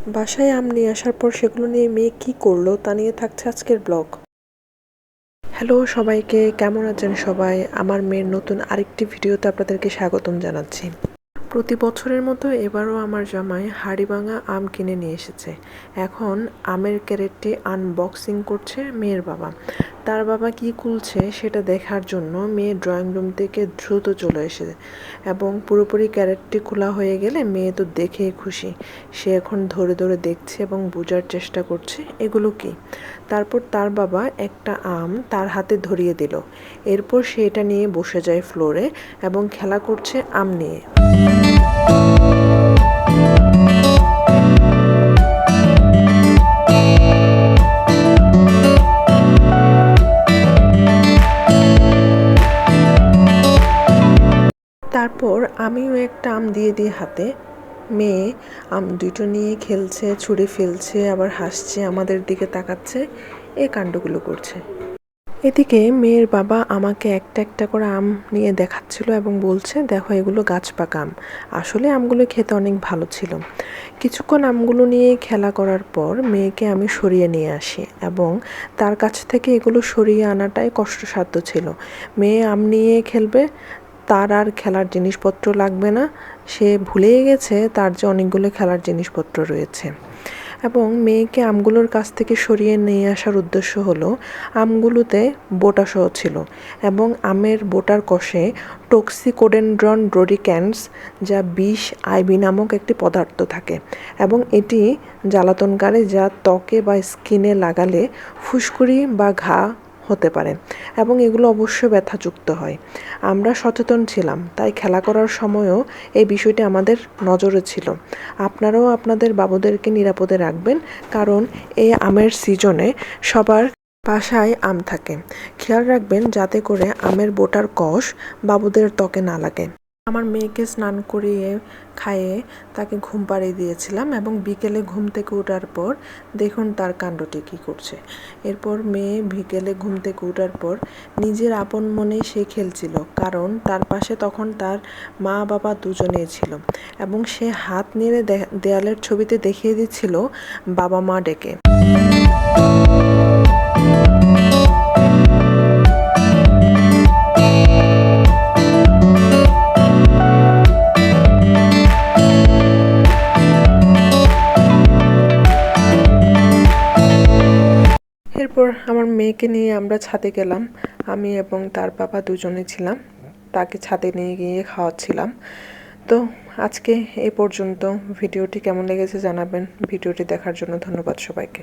বাসায় আম নিয়ে আসার পর সেগুলো নিয়ে মেয়ে কি করলো তা নিয়ে থাকছে আজকের ব্লগ। হ্যালো সবাইকে, কেমন আছেন সবাই? আমার মেয়ের নতুন আরেকটি ভিডিওতে আপনাদেরকে স্বাগতম জানাচ্ছি। প্রতি বছরের মতো এবারও আমার জামাই হাড়িভাঙা আম কিনে নিয়ে এসেছে। এখন আমের ক্যারেটটি আনবক্সিং করছে মেয়ের বাবা। তার বাবা কি খুলছে সেটা দেখার জন্য মেয়ে ড্রয়িং রুম থেকে দ্রুত চলে এসেছে এবং পুরোপুরি ক্যারেটটি খোলা হয়ে গেলে মেয়ে তো দেখেই খুশি। সে এখন ধরে ধরে দেখছে এবং বোঝার চেষ্টা করছে এগুলো কি। তারপর তার বাবা একটা আম তার হাতে ধরিয়ে দিল। এরপর সে এটা নিয়ে বসে যায় ফ্লোরে এবং খেলা করছে আম নিয়ে। তারপর আমিও একটা আম দিয়ে দিই হাতে। মেয়ে আম দুটো নিয়ে খেলছে, ছুঁড়ে ফেলছে, আবার হাসছে, আমাদের দিকে তাকাচ্ছে, এই কাণ্ডগুলো করছে। এদিকে মেয়ের বাবা আমাকে একটা একটা করে আম নিয়ে দেখাচ্ছিল এবং বলছে, দেখো এগুলো গাছ পাকা আম। আসলে আমগুলো খেতে অনেক ভালো ছিল। কিছুক্ষণ আমগুলো নিয়ে খেলা করার পর মেয়েকে আমি সরিয়ে নিয়ে আসি এবং তার কাছ থেকে এগুলো সরিয়ে আনাটাই কষ্টসাধ্য ছিল। মেয়ে আম নিয়ে খেলবে, তার আর খেলার জিনিসপত্র লাগবে না। সে ভুলেই গেছে তার যে অনেকগুলো খেলার জিনিসপত্র রয়েছে। এবং মেয়েকে আমগুলোর কাছ থেকে সরিয়ে নিয়ে আসার উদ্দেশ্য হলো, আমগুলোতে বোটাসহ ছিল এবং আমের বোটার কষে টক্সিকোডেনড্রন রোডিক্যান্স, যা বিষ আইবি নামক একটি পদার্থ থাকে এবং এটি জ্বালাতনকারী, যা ত্বকে বা স্কিনে লাগালে ফুসকুড়ি বা ঘা হতে পারে এবং এগুলো অবশ্যই ব্যথাযুক্ত হয়। আমরা সচেতন ছিলাম, তাই খেলা করার সময়ও এই বিষয়টি আমাদের নজরে ছিল। আপনারাও আপনাদের বাবুদেরকে নিরাপদে রাখবেন, কারণ এই আমের সিজনে সবার বাসায় আম থাকে। খেয়াল রাখবেন যাতে করে আমের বোটার কষ বাবুদের ত্বকে না লাগে। আমার মেয়েকে স্নান করিয়ে খাইয়ে তাকে ঘুম পাড়িয়ে দিয়েছিলাম এবং বিকেলে ঘুম থেকে ওঠার পর দেখুন তার কাণ্ডটি কী করছে। এরপর মেয়ে বিকেলে ঘুম থেকে ওঠার পর নিজের আপন মনে সে খেলছিল, কারণ তার পাশে তখন তার মা বাবা দুজনেই ছিল এবং সে হাত নেড়ে দেয়ালের ছবিতে দেখিয়ে দিচ্ছিল বাবা মা ডেকে। এরপর আমার মেয়েকে নিয়ে আমরা ছাদে গেলাম। আমি এবং তার বাবা দুজনে ছিলাম, তাকে ছাদে নিয়ে গিয়ে খাওয়াচ্ছিলাম। তো আজকে এই পর্যন্ত। ভিডিওটি কেমন লেগেছে জানাবেন। ভিডিওটি দেখার জন্য ধন্যবাদ সবাইকে।